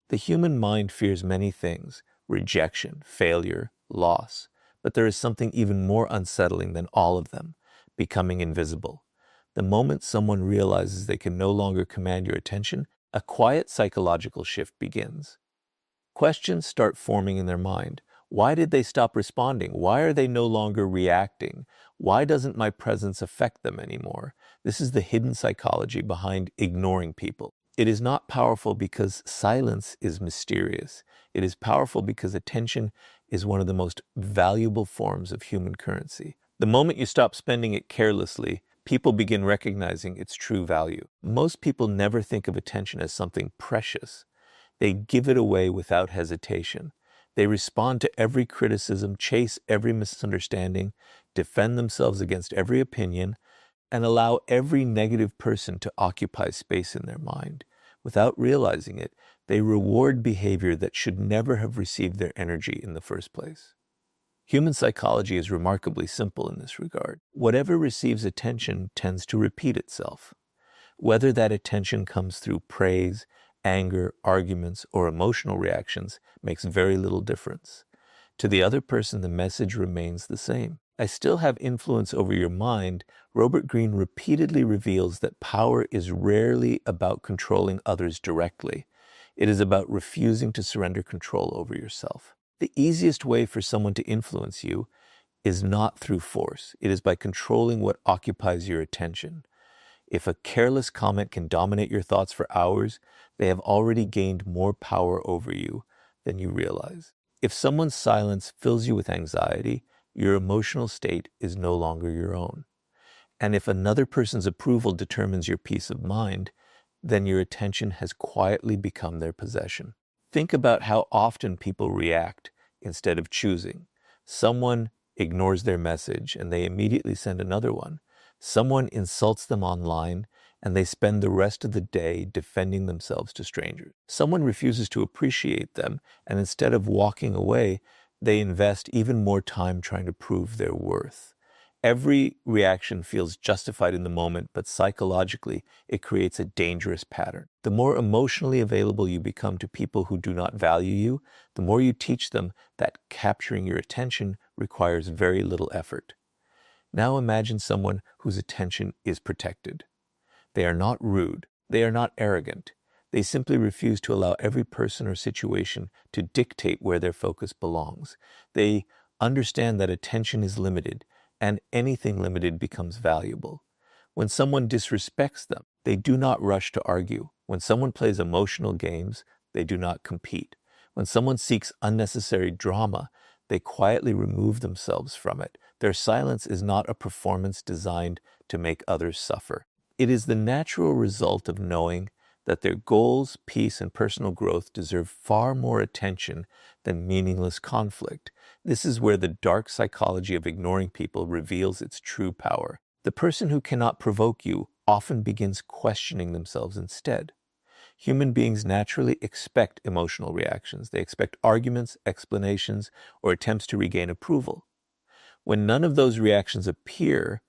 The human mind fears many things: rejection, failure, loss. But there is something even more unsettling than all of them: becoming invisible. The moment someone realizes they can no longer command your attention, a quiet psychological shift begins. Questions start forming in their mind. Why did they stop responding? Why are they no longer reacting? Why doesn't my presence affect them anymore? This is the hidden psychology behind ignoring people. It is not powerful because silence is mysterious. It is powerful because attention is one of the most valuable forms of human currency. The moment you stop spending it carelessly, people begin recognizing its true value. Most people never think of attention as something precious. They give it away without hesitation. They respond to every criticism, chase every misunderstanding, defend themselves against every opinion, and allow every negative person to occupy space in their mind. Without realizing it, they reward behavior that should never have received their energy in the first place. Human psychology is remarkably simple in this regard. Whatever receives attention tends to repeat itself. Whether that attention comes through praise, anger, arguments, or emotional reactions makes very little difference. To the other person, the message remains the same. I still have influence over your mind. Robert Greene repeatedly reveals that power is rarely about controlling others directly. It is about refusing to surrender control over yourself. The easiest way for someone to influence you is not through force. It is by controlling what occupies your attention. If a careless comment can dominate your thoughts for hours, they have already gained more power over you than you realize. If someone's silence fills you with anxiety, your emotional state is no longer your own. And if another person's approval determines your peace of mind, then your attention has quietly become their possession. Think about how often people react instead of choosing. Someone ignores their message and they immediately send another one. Someone insults them online and they spend the rest of the day defending themselves to strangers. Someone refuses to appreciate them, and instead of walking away, they invest even more time trying to prove their worth. Every reaction feels justified in the moment, but psychologically, it creates a dangerous pattern. The more emotionally available you become to people who do not value you, the more you teach them that capturing your attention requires very little effort. Now imagine someone whose attention is protected. They are not rude. They are not arrogant. They simply refuse to allow every person or situation to dictate where their focus belongs. They understand that attention is limited, and anything limited becomes valuable. When someone disrespects them, they do not rush to argue. When someone plays emotional games, they do not compete. When someone seeks unnecessary drama, they quietly remove themselves from it. Their silence is not a performance designed to make others suffer. It is the natural result of knowing that their goals, peace, and personal growth deserve far more attention than meaningless conflict. This is where the dark psychology of ignoring people reveals its true power. The person who cannot provoke you often begins questioning themselves instead. Human beings naturally expect emotional reactions. They expect arguments, explanations, or attempts to regain approval. When none of those reactions appear,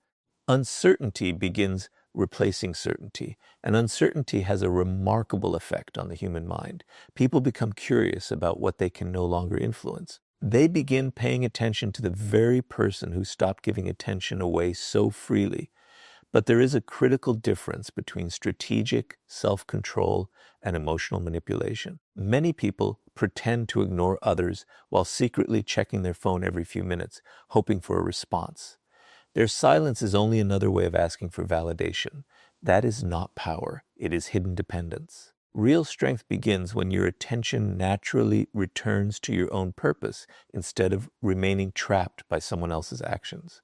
uncertainty begins replacing certainty, and uncertainty has a remarkable effect on the human mind. People become curious about what they can no longer influence. They begin paying attention to the very person who stopped giving attention away so freely. But there is a critical difference between strategic self-control and emotional manipulation. Many people pretend to ignore others while secretly checking their phone every few minutes, hoping for a response. Their silence is only another way of asking for validation. That is not power. It is hidden dependence. Real strength begins when your attention naturally returns to your own purpose instead of remaining trapped by someone else's actions.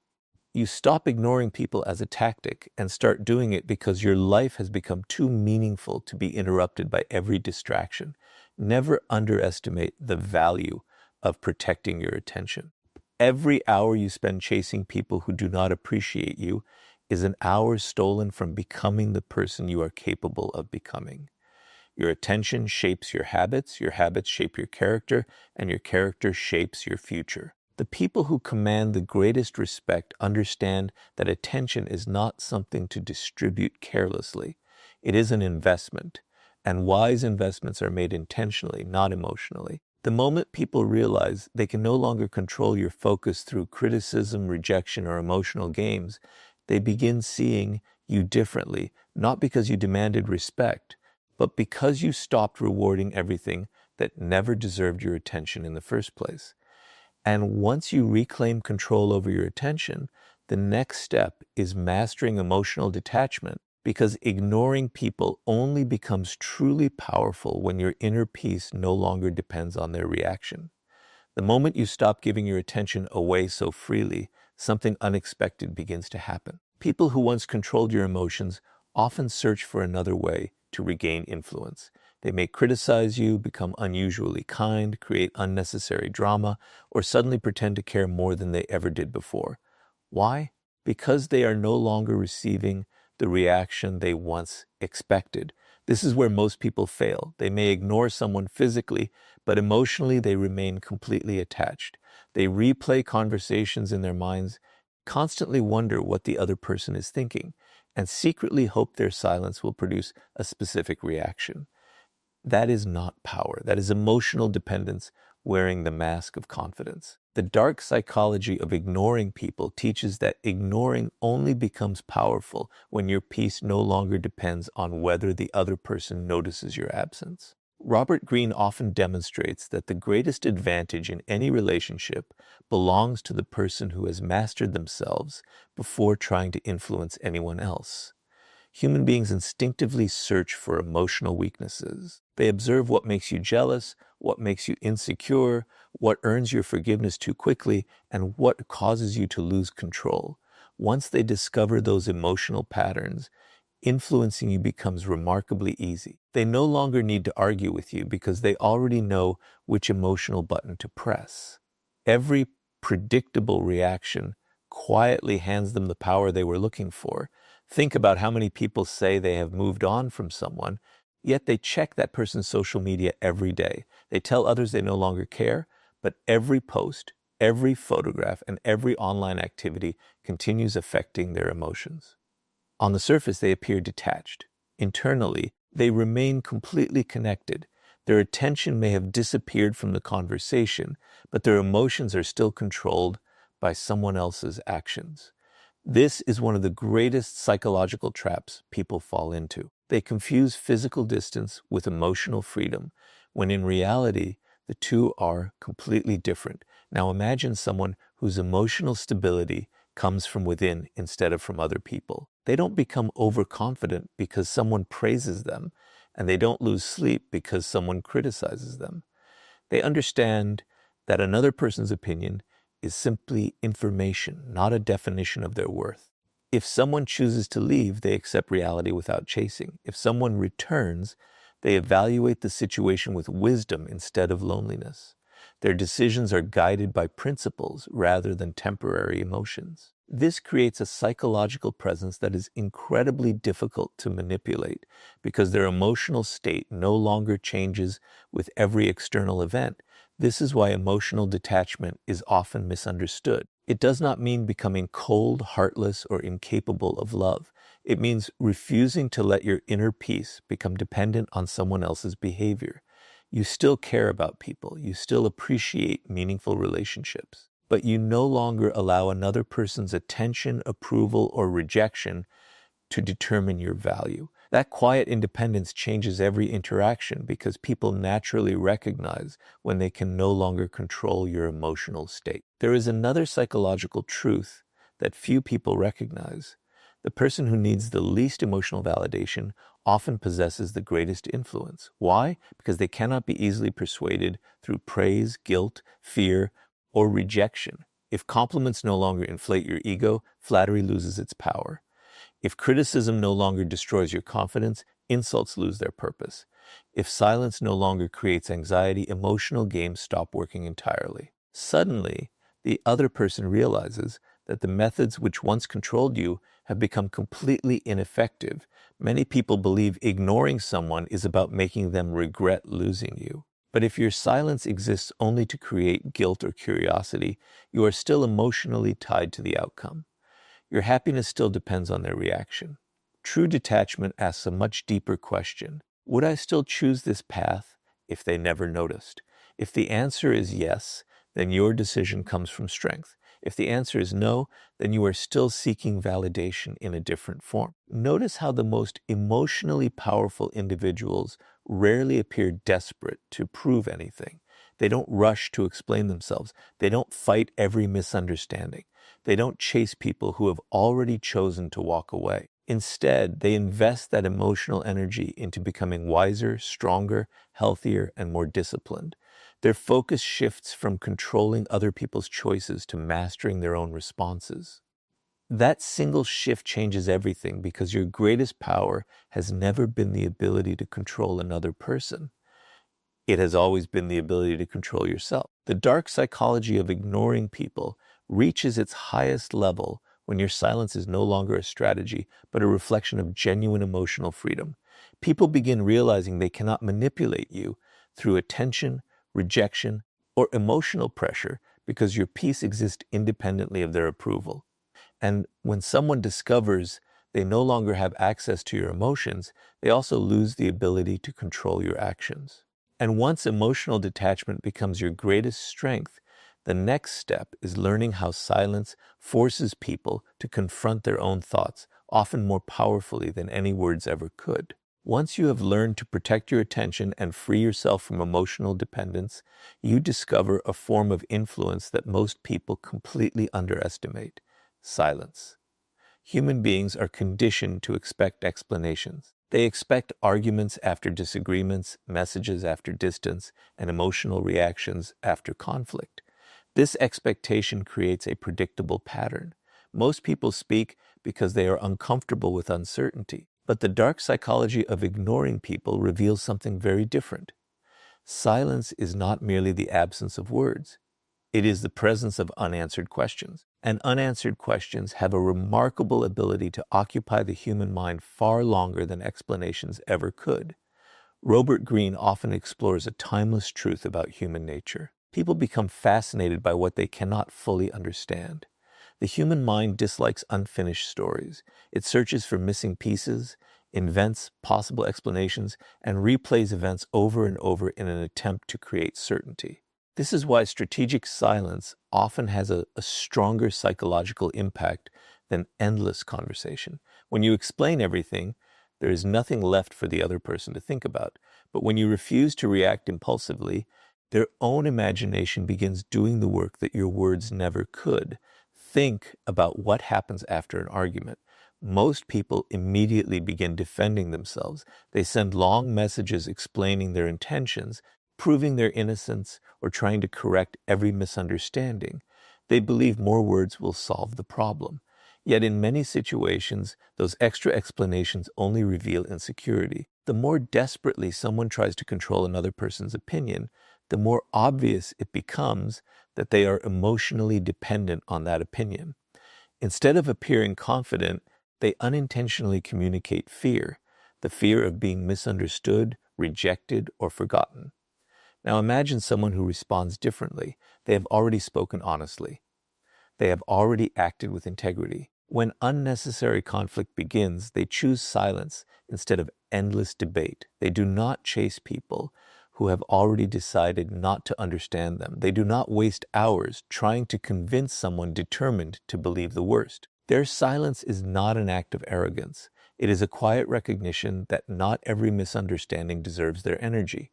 You stop ignoring people as a tactic and start doing it because your life has become too meaningful to be interrupted by every distraction. Never underestimate the value of protecting your attention. Every hour you spend chasing people who do not appreciate you is an hour stolen from becoming the person you are capable of becoming. Your attention shapes your habits shape your character, and your character shapes your future. The people who command the greatest respect understand that attention is not something to distribute carelessly. It is an investment, And wise investments are made intentionally, not emotionally. The moment people realize they can no longer control your focus through criticism, rejection, or emotional games, they begin seeing you differently, not because you demanded respect, but because you stopped rewarding everything that never deserved your attention in the first place. And once you reclaim control over your attention, the next step is mastering emotional detachment, because ignoring people only becomes truly powerful when your inner peace no longer depends on their reaction. The moment you stop giving your attention away so freely, something unexpected begins to happen. People who once controlled your emotions often search for another way to regain influence. They may criticize you, become unusually kind, create unnecessary drama, or suddenly pretend to care more than they ever did before. Why? Because they are no longer receiving the reaction they once expected. This is where most people fail. They may ignore someone physically, but emotionally they remain completely attached. They replay conversations in their minds, constantly wonder what the other person is thinking, and secretly hope their silence will produce a specific reaction. That is not power. That is emotional dependence wearing the mask of confidence. The dark psychology of ignoring people teaches that ignoring only becomes powerful when your peace no longer depends on whether the other person notices your absence. Robert Greene often demonstrates that the greatest advantage in any relationship belongs to the person who has mastered themselves before trying to influence anyone else. Human beings instinctively search for emotional weaknesses. They observe what makes you jealous, what makes you insecure, what earns your forgiveness too quickly, and what causes you to lose control. Once they discover those emotional patterns, influencing you becomes remarkably easy. They no longer need to argue with you because they already know which emotional button to press. Every predictable reaction quietly hands them the power they were looking for. Think about how many people say they have moved on from someone, yet they check that person's social media every day. They tell others they no longer care, but every post, every photograph, and every online activity continues affecting their emotions. On the surface, they appear detached. Internally, they remain completely connected. Their attention may have disappeared from the conversation, but their emotions are still controlled by someone else's actions. This is one of the greatest psychological traps people fall into. They confuse physical distance with emotional freedom, when in reality, the two are completely different. Now imagine someone whose emotional stability comes from within instead of from other people. They don't become overconfident because someone praises them, and they don't lose sleep because someone criticizes them. They understand that another person's opinion is simply information, not a definition of their worth. If someone chooses to leave, they accept reality without chasing. If someone returns, they evaluate the situation with wisdom instead of loneliness. Their decisions are guided by principles rather than temporary emotions. This creates a psychological presence that is incredibly difficult to manipulate because their emotional state no longer changes with every external event. This is why emotional detachment is often misunderstood. It does not mean becoming cold, heartless, or incapable of love. It means refusing to let your inner peace become dependent on someone else's behavior. You still care about people. You still appreciate meaningful relationships. But you no longer allow another person's attention, approval, or rejection to determine your value. That quiet independence changes every interaction because people naturally recognize when they can no longer control your emotional state. There is another psychological truth that few people recognize. The person who needs the least emotional validation often possesses the greatest influence. Why? Because they cannot be easily persuaded through praise, guilt, fear, or rejection. If compliments no longer inflate your ego, flattery loses its power. If criticism no longer destroys your confidence, insults lose their purpose. If silence no longer creates anxiety, emotional games stop working entirely. Suddenly, the other person realizes that the methods which once controlled you have become completely ineffective. Many people believe ignoring someone is about making them regret losing you. But if your silence exists only to create guilt or curiosity, you are still emotionally tied to the outcome. Your happiness still depends on their reaction. True detachment asks a much deeper question. Would I still choose this path if they never noticed? If the answer is yes, then your decision comes from strength. If the answer is no, then you are still seeking validation in a different form. Notice how the most emotionally powerful individuals rarely appear desperate to prove anything. They don't rush to explain themselves. They don't fight every misunderstanding. They don't chase people who have already chosen to walk away. Instead, they invest that emotional energy into becoming wiser, stronger, healthier, and more disciplined. Their focus shifts from controlling other people's choices to mastering their own responses. That single shift changes everything because your greatest power has never been the ability to control another person. It has always been the ability to control yourself. The dark psychology of ignoring people reaches its highest level when your silence is no longer a strategy, but a reflection of genuine emotional freedom. People begin realizing they cannot manipulate you through attention, rejection, or emotional pressure because your peace exists independently of their approval. And when someone discovers they no longer have access to your emotions, they also lose the ability to control your actions. And once emotional detachment becomes your greatest strength, the next step is learning how silence forces people to confront their own thoughts, often more powerfully than any words ever could. Once you have learned to protect your attention and free yourself from emotional dependence, you discover a form of influence that most people completely underestimate: silence. Human beings are conditioned to expect explanations. They expect arguments after disagreements, messages after distance, and emotional reactions after conflict. This expectation creates a predictable pattern. Most people speak because they are uncomfortable with uncertainty. But the dark psychology of ignoring people reveals something very different. Silence is not merely the absence of words. It is the presence of unanswered questions. And unanswered questions have a remarkable ability to occupy the human mind far longer than explanations ever could. Robert Greene often explores a timeless truth about human nature. People become fascinated by what they cannot fully understand. The human mind dislikes unfinished stories. It searches for missing pieces, invents possible explanations, and replays events over and over in an attempt to create certainty. This is why strategic silence often has a stronger psychological impact than endless conversation. When you explain everything, there is nothing left for the other person to think about. But when you refuse to react impulsively, their own imagination begins doing the work that your words never could. Think about what happens after an argument. Most people immediately begin defending themselves. They send long messages explaining their intentions, proving their innocence, or trying to correct every misunderstanding. They believe more words will solve the problem. Yet in many situations, those extra explanations only reveal insecurity. The more desperately someone tries to control another person's opinion, the more obvious it becomes that they are emotionally dependent on that opinion. Instead of appearing confident, they unintentionally communicate fear, the fear of being misunderstood, rejected, or forgotten. Now imagine someone who responds differently. They have already spoken honestly. They have already acted with integrity. When unnecessary conflict begins, they choose silence instead of endless debate. They do not chase people who have already decided not to understand them. They do not waste hours trying to convince someone determined to believe the worst. Their silence is not an act of arrogance. It is a quiet recognition that not every misunderstanding deserves their energy.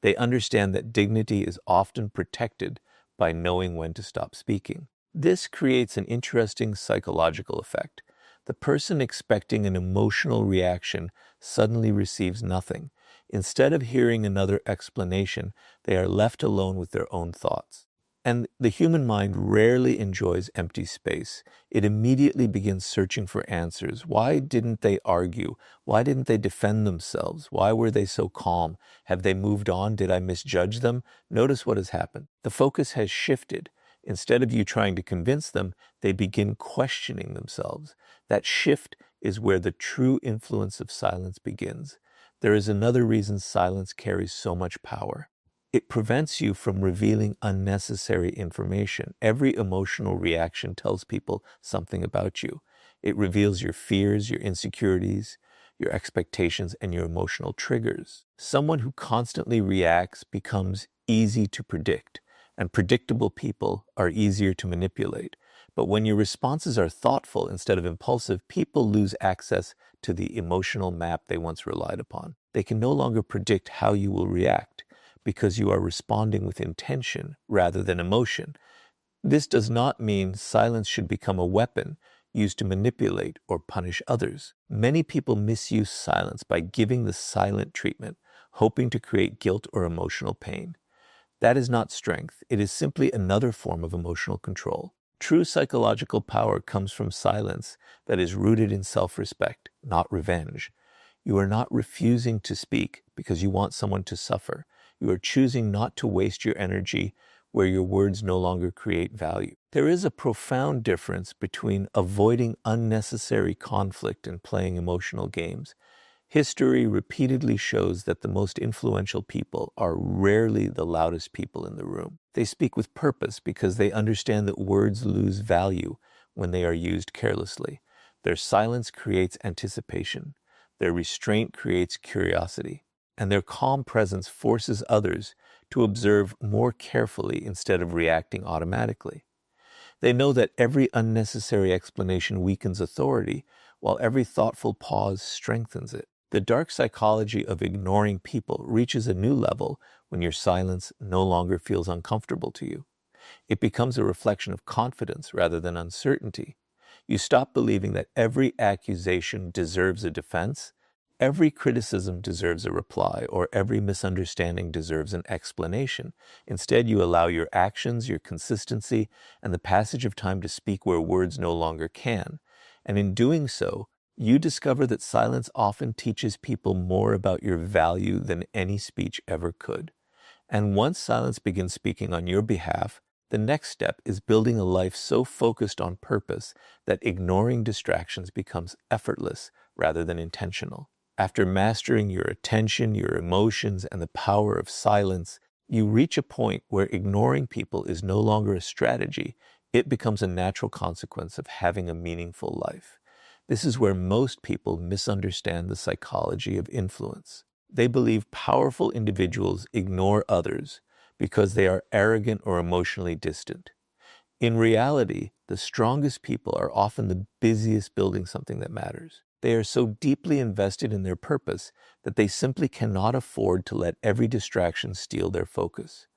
They understand that dignity is often protected by knowing when to stop speaking. This creates an interesting psychological effect. The person expecting an emotional reaction suddenly receives nothing. Instead of hearing another explanation, they are left alone with their own thoughts. And the human mind rarely enjoys empty space. It immediately begins searching for answers. Why didn't they argue? Why didn't they defend themselves? Why were they so calm? Have they moved on? Did I misjudge them? Notice what has happened. The focus has shifted. Instead of you trying to convince them, they begin questioning themselves. That shift is where the true influence of silence begins. There is another reason silence carries so much power. It prevents you from revealing unnecessary information. Every emotional reaction tells people something about you. It reveals your fears, your insecurities, your expectations, and your emotional triggers. Someone who constantly reacts becomes easy to predict, and predictable people are easier to manipulate. But when your responses are thoughtful instead of impulsive, people lose access to the emotional map they once relied upon. They can no longer predict how you will react because you are responding with intention rather than emotion. This does not mean silence should become a weapon used to manipulate or punish others. Many people misuse silence by giving the silent treatment, hoping to create guilt or emotional pain. That is not strength. It is simply another form of emotional control. True psychological power comes from silence that is rooted in self-respect, not revenge. You are not refusing to speak because you want someone to suffer. You are choosing not to waste your energy where your words no longer create value. There is a profound difference between avoiding unnecessary conflict and playing emotional games. History repeatedly shows that the most influential people are rarely the loudest people in the room. They speak with purpose because they understand that words lose value when they are used carelessly. Their silence creates anticipation. Their restraint creates curiosity. And their calm presence forces others to observe more carefully instead of reacting automatically. They know that every unnecessary explanation weakens authority, while every thoughtful pause strengthens it. The dark psychology of ignoring people reaches a new level when your silence no longer feels uncomfortable to you. It becomes a reflection of confidence rather than uncertainty. You stop believing that every accusation deserves a defense, every criticism deserves a reply, or every misunderstanding deserves an explanation. Instead, you allow your actions, your consistency, and the passage of time to speak where words no longer can. And in doing so, you discover that silence often teaches people more about your value than any speech ever could. And once silence begins speaking on your behalf, the next step is building a life so focused on purpose that ignoring distractions becomes effortless rather than intentional. After mastering your attention, your emotions, and the power of silence, you reach a point where ignoring people is no longer a strategy. It becomes a natural consequence of having a meaningful life. This is where most people misunderstand the psychology of influence. They believe powerful individuals ignore others because they are arrogant or emotionally distant. In reality, the strongest people are often the busiest building something that matters. They are so deeply invested in their purpose that they simply cannot afford to let every distraction steal their focus.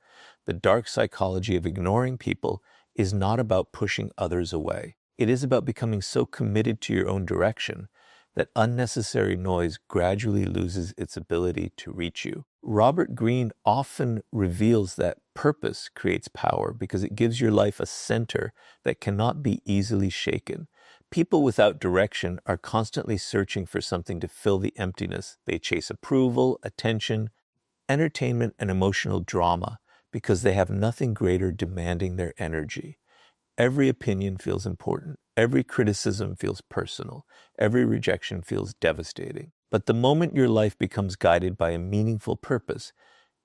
The dark psychology of ignoring people is not about pushing others away. It is about becoming so committed to your own direction that unnecessary noise gradually loses its ability to reach you. Robert Greene often reveals that purpose creates power because it gives your life a center that cannot be easily shaken. People without direction are constantly searching for something to fill the emptiness. They chase approval, attention, entertainment, and emotional drama because they have nothing greater demanding their energy. Every opinion feels important. Every criticism feels personal. Every rejection feels devastating. But the moment your life becomes guided by a meaningful purpose,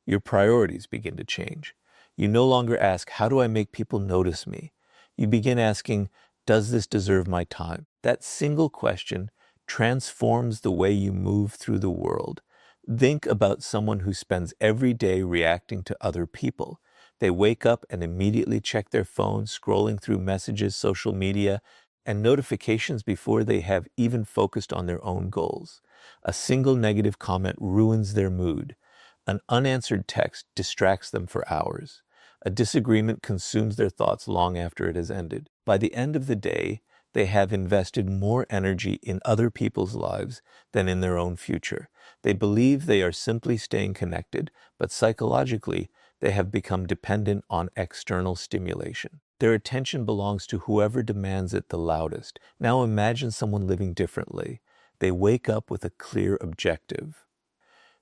your priorities begin to change. You no longer ask, how do I make people notice me? You begin asking, does this deserve my time? That single question transforms the way you move through the world. Think about someone who spends every day reacting to other people. They wake up and immediately check their phone, scrolling through messages, social media, and notifications before they have even focused on their own goals. A single negative comment ruins their mood. An unanswered text distracts them for hours. A disagreement consumes their thoughts long after it has ended. By the end of the day, they have invested more energy in other people's lives than in their own future. They believe they are simply staying connected, but psychologically, they have become dependent on external stimulation. Their attention belongs to whoever demands it the loudest. Now imagine someone living differently. They wake up with a clear objective.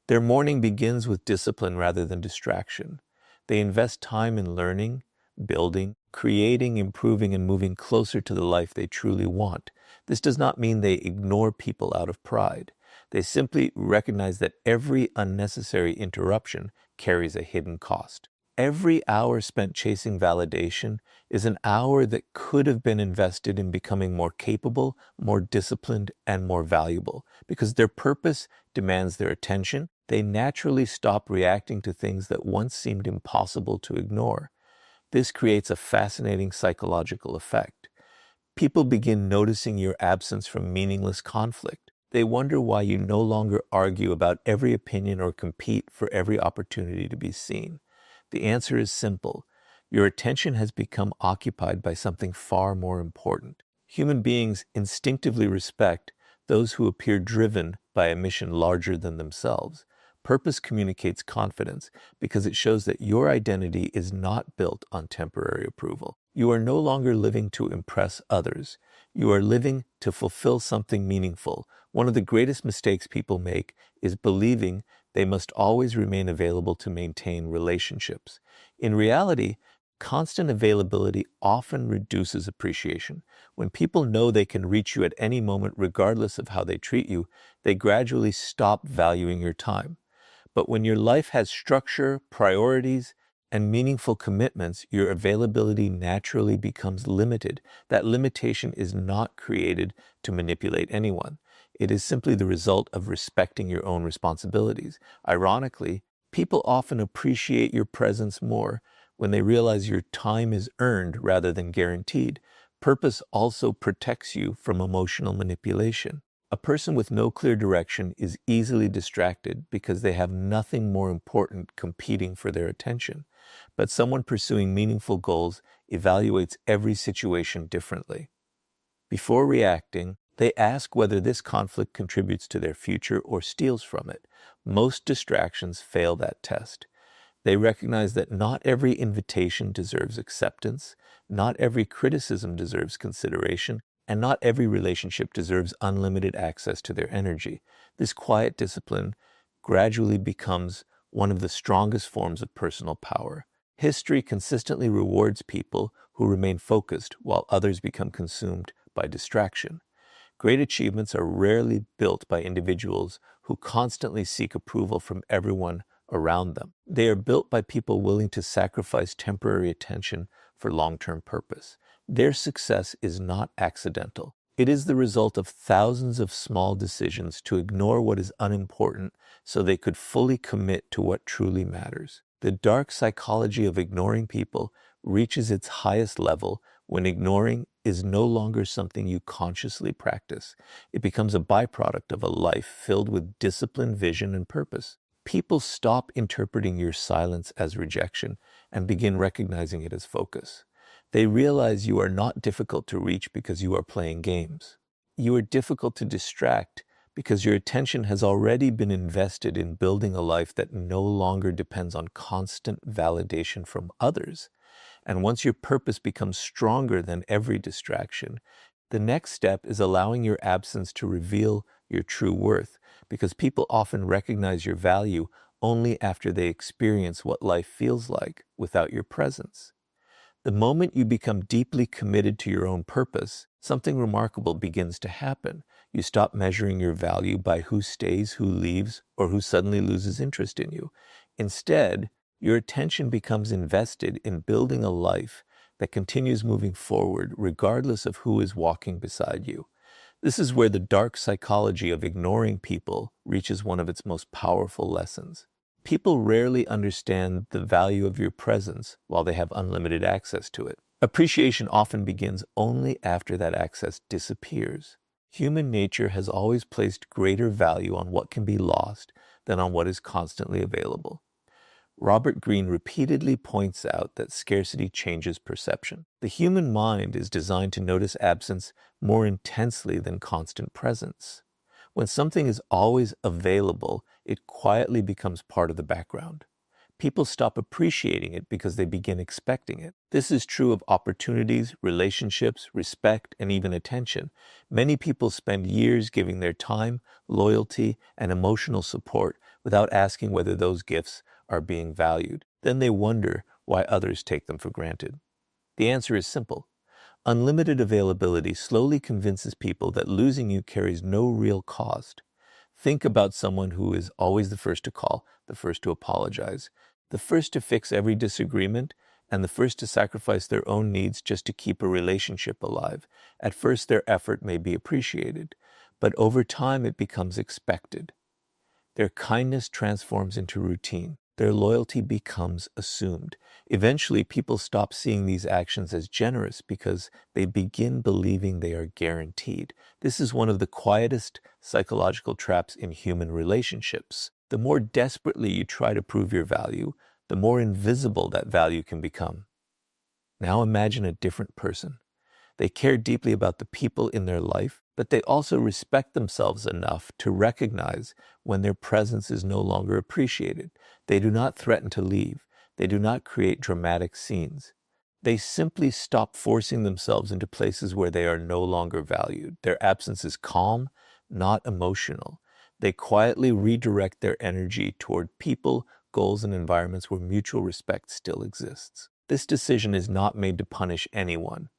Their morning begins with discipline rather than distraction. They invest time in learning, building, creating, improving, and moving closer to the life they truly want. This does not mean they ignore people out of pride. They simply recognize that every unnecessary interruption carries a hidden cost. Every hour spent chasing validation is an hour that could have been invested in becoming more capable, more disciplined, and more valuable. Because their purpose demands their attention, they naturally stop reacting to things that once seemed impossible to ignore. This creates a fascinating psychological effect. People begin noticing your absence from meaningless conflict. They wonder why you no longer argue about every opinion or compete for every opportunity to be seen. The answer is simple. Your attention has become occupied by something far more important. Human beings instinctively respect those who appear driven by a mission larger than themselves. Purpose communicates confidence because it shows that your identity is not built on temporary approval. You are no longer living to impress others. You are living to fulfill something meaningful. One of the greatest mistakes people make is believing they must always remain available to maintain relationships. In reality, constant availability often reduces appreciation. When people know they can reach you at any moment regardless of how they treat you, they gradually stop valuing your time. But when your life has structure, priorities, and meaningful commitments, your availability naturally becomes limited. That limitation is not created to manipulate anyone. It is simply the result of respecting your own responsibilities. Ironically, people often appreciate your presence more when they realize your time is earned rather than guaranteed. Purpose also protects you from emotional manipulation. A person with no clear direction is easily distracted because they have nothing more important competing for their attention. But someone pursuing meaningful goals evaluates every situation differently. Before reacting, they ask whether this conflict contributes to their future or steals from it. Most distractions fail that test. They recognize that not every invitation deserves acceptance, not every criticism deserves consideration, and not every relationship deserves unlimited access to their energy. This quiet discipline gradually becomes one of the strongest forms of personal power. History consistently rewards people who remain focused while others become consumed by distraction. Great achievements are rarely built by individuals who constantly seek approval from everyone around them. They are built by people willing to sacrifice temporary attention for long-term purpose. Their success is not accidental. It is the result of thousands of small decisions to ignore what is unimportant so they could fully commit to what truly matters. The dark psychology of ignoring people reaches its highest level when ignoring is no longer something you consciously practice. It becomes a byproduct of a life filled with discipline, vision, and purpose. People stop interpreting your silence as rejection and begin recognizing it as focus. They realize you are not difficult to reach because you are playing games. You are difficult to distract because your attention has already been invested in building a life that no longer depends on constant validation from others. And once your purpose becomes stronger than every distraction, the next step is allowing your absence to reveal your true worth, because people often recognize your value only after they experience what life feels like without your presence. The moment you become deeply committed to your own purpose, something remarkable begins to happen. You stop measuring your value by who stays, who leaves, or who suddenly loses interest in you. Instead, your attention becomes invested in building a life that continues moving forward regardless of who is walking beside you. This is where the dark psychology of ignoring people reaches one of its most powerful lessons. People rarely understand the value of your presence while they have unlimited access to it. Appreciation often begins only after that access disappears. Human nature has always placed greater value on what can be lost than on what is constantly available. Robert Greene repeatedly points out that scarcity changes perception. The human mind is designed to notice absence more intensely than constant presence. When something is always available, it quietly becomes part of the background. People stop appreciating it because they begin expecting it. This is true of opportunities, relationships, respect, and even attention. Many people spend years giving their time, loyalty, and emotional support without asking whether those gifts are being valued. Then they wonder why others take them for granted. The answer is simple. Unlimited availability slowly convinces people that losing you carries no real cost. Think about someone who is always the first to call, the first to apologize, the first to fix every disagreement, and the first to sacrifice their own needs just to keep a relationship alive. At first, their effort may be appreciated, but over time it becomes expected. Their kindness transforms into routine. Their loyalty becomes assumed. Eventually, people stop seeing these actions as generous because they begin believing they are guaranteed. This is one of the quietest psychological traps in human relationships. The more desperately you try to prove your value, the more invisible that value can become. Now imagine a different person. They care deeply about the people in their life, but they also respect themselves enough to recognize when their presence is no longer appreciated. They do not threaten to leave. They do not create dramatic scenes. They simply stop forcing themselves into places where they are no longer valued. Their absence is calm, not emotional. They quietly redirect their energy toward people, goals, and environments where mutual respect still exists. This decision is not made to punish anyone.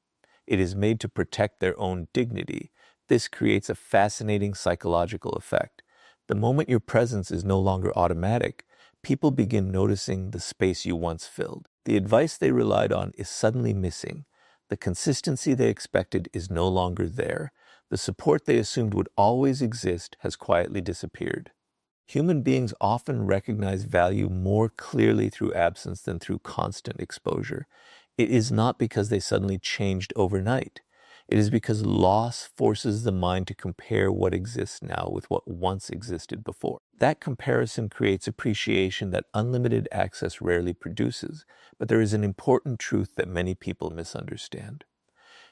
It is made to protect their own dignity. This creates a fascinating psychological effect. The moment your presence is no longer automatic, people begin noticing the space you once filled. The advice they relied on is suddenly missing. The consistency they expected is no longer there. The support they assumed would always exist has quietly disappeared. Human beings often recognize value more clearly through absence than through constant exposure. It is not because they suddenly changed overnight. It is because loss forces the mind to compare what exists now with what once existed before. That comparison creates appreciation that unlimited access rarely produces, but there is an important truth that many people misunderstand.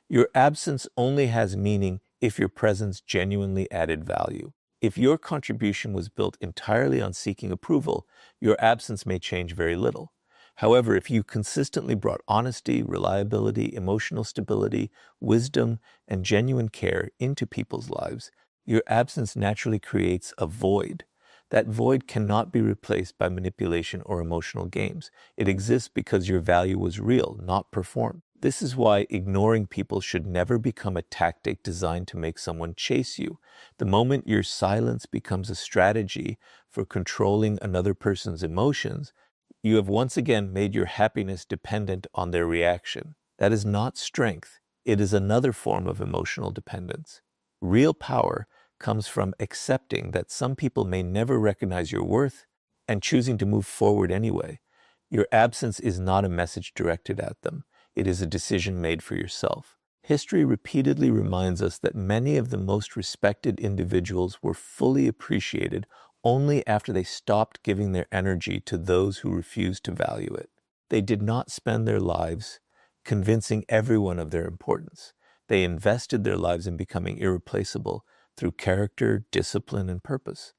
Your absence only has meaning if your presence genuinely added value. If your contribution was built entirely on seeking approval, your absence may change very little. However, if you consistently brought honesty, reliability, emotional stability, wisdom, and genuine care into people's lives, your absence naturally creates a void. That void cannot be replaced by manipulation or emotional games. It exists because your value was real, not performed. This is why ignoring people should never become a tactic designed to make someone chase you. The moment your silence becomes a strategy for controlling another person's emotions, you have once again made your happiness dependent on their reaction. That is not strength. It is another form of emotional dependence. Real power comes from accepting that some people may never recognize your worth and choosing to move forward anyway. Your absence is not a message directed at them. It is a decision made for yourself. History repeatedly reminds us that many of the most respected individuals were fully appreciated only after they stopped giving their energy to those who refused to value it. They did not spend their lives convincing everyone of their importance. They invested their lives in becoming irreplaceable through character, discipline, and purpose.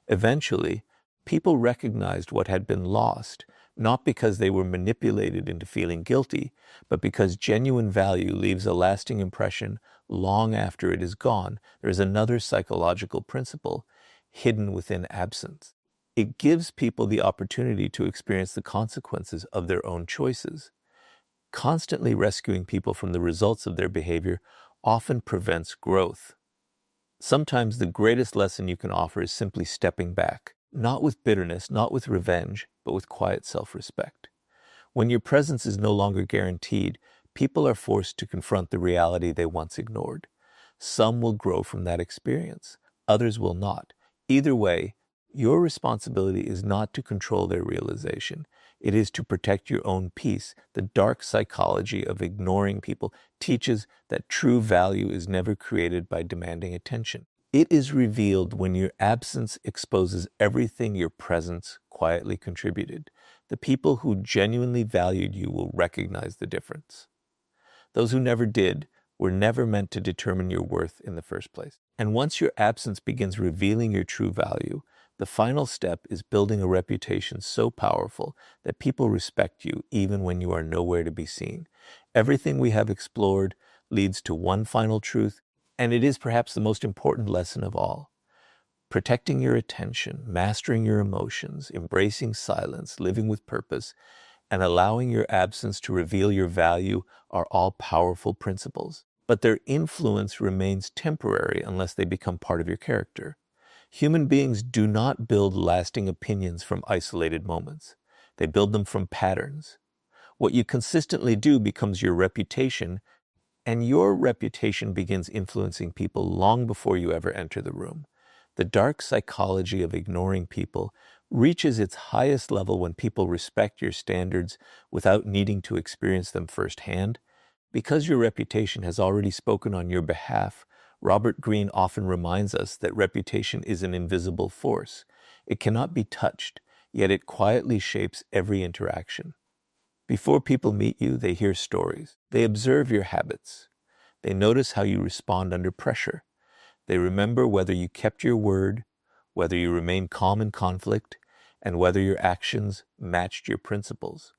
Eventually, people recognized what had been lost, not because they were manipulated into feeling guilty, but because genuine value leaves a lasting impression long after it is gone. There is another psychological principle hidden within absence. It gives people the opportunity to experience the consequences of their own choices. Constantly rescuing people from the results of their behavior often prevents growth. Sometimes the greatest lesson you can offer is simply stepping back, not with bitterness, not with revenge, but with quiet self-respect. When your presence is no longer guaranteed, people are forced to confront the reality they once ignored. Some will grow from that experience, others will not. Either way, your responsibility is not to control their realization. It is to protect your own peace. The dark psychology of ignoring people teaches that true value is never created by demanding attention. It is revealed when your absence exposes everything your presence quietly contributed. The people who genuinely valued you will recognize the difference. Those who never did were never meant to determine your worth in the first place. And once your absence begins revealing your true value, the final step is building a reputation so powerful that people respect you even when you are nowhere to be seen. Everything we have explored leads to one final truth, and it is perhaps the most important lesson of all. Protecting your attention, mastering your emotions, embracing silence, living with purpose, and allowing your absence to reveal your value are all powerful principles. But their influence remains temporary unless they become part of your character. Human beings do not build lasting opinions from isolated moments. They build them from patterns. What you consistently do becomes your reputation, and your reputation begins influencing people long before you ever enter the room. The dark psychology of ignoring people reaches its highest level when people respect your standards without needing to experience them firsthand. Because your reputation has already spoken on your behalf, Robert Greene often reminds us that reputation is an invisible force. It cannot be touched, yet it quietly shapes every interaction. Before people meet you, they hear stories. They observe your habits. They notice how you respond under pressure. They remember whether you kept your word, whether you remained calm in conflict, and whether your actions matched your principles.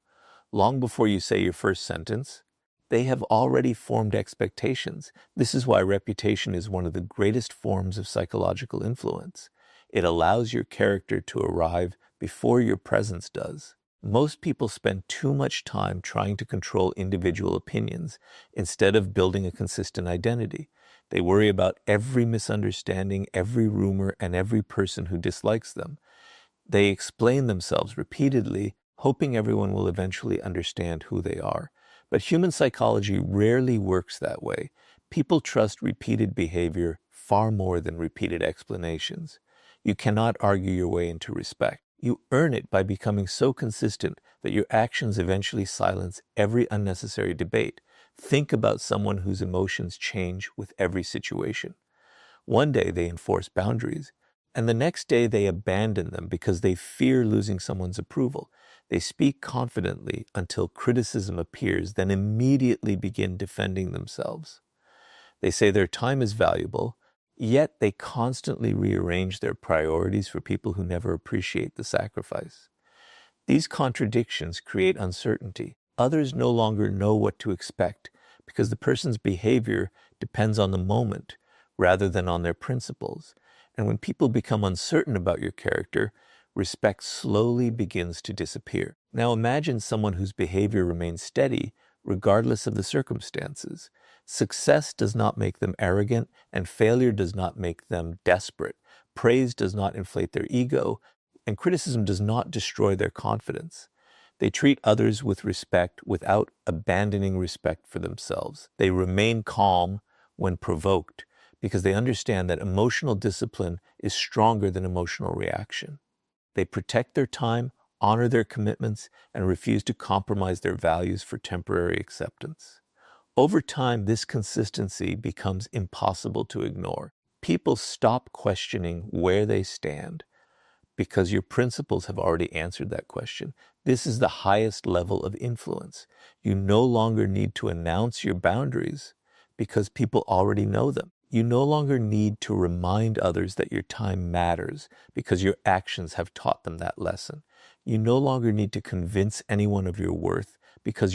Long before you say your first sentence, they have already formed expectations. This is why reputation is one of the greatest forms of psychological influence. It allows your character to arrive before your presence does. Most people spend too much time trying to control individual opinions instead of building a consistent identity. They worry about every misunderstanding, every rumor, and every person who dislikes them. They explain themselves repeatedly, hoping everyone will eventually understand who they are. But human psychology rarely works that way. People trust repeated behavior far more than repeated explanations. You cannot argue your way into respect. You earn it by becoming so consistent that your actions eventually silence every unnecessary debate. Think about someone whose emotions change with every situation. One day they enforce boundaries, and the next day they abandon them because they fear losing someone's approval. They speak confidently until criticism appears, then immediately begin defending themselves. They say their time is valuable, yet they constantly rearrange their priorities for people who never appreciate the sacrifice. These contradictions create uncertainty. Others no longer know what to expect because the person's behavior depends on the moment rather than on their principles. And when people become uncertain about your character, respect slowly begins to disappear. Now imagine someone whose behavior remains steady regardless of the circumstances. Success does not make them arrogant, and failure does not make them desperate. Praise does not inflate their ego, and criticism does not destroy their confidence. They treat others with respect without abandoning respect for themselves. They remain calm when provoked because they understand that emotional discipline is stronger than emotional reaction. They protect their time, honor their commitments, and refuse to compromise their values for temporary acceptance. Over time, this consistency becomes impossible to ignore. People stop questioning where they stand because your principles have already answered that question. This is the highest level of influence. You no longer need to announce your boundaries because people already know them. You no longer need to remind others that your time matters because your actions have taught them that lesson. You no longer need to convince anyone of your worth because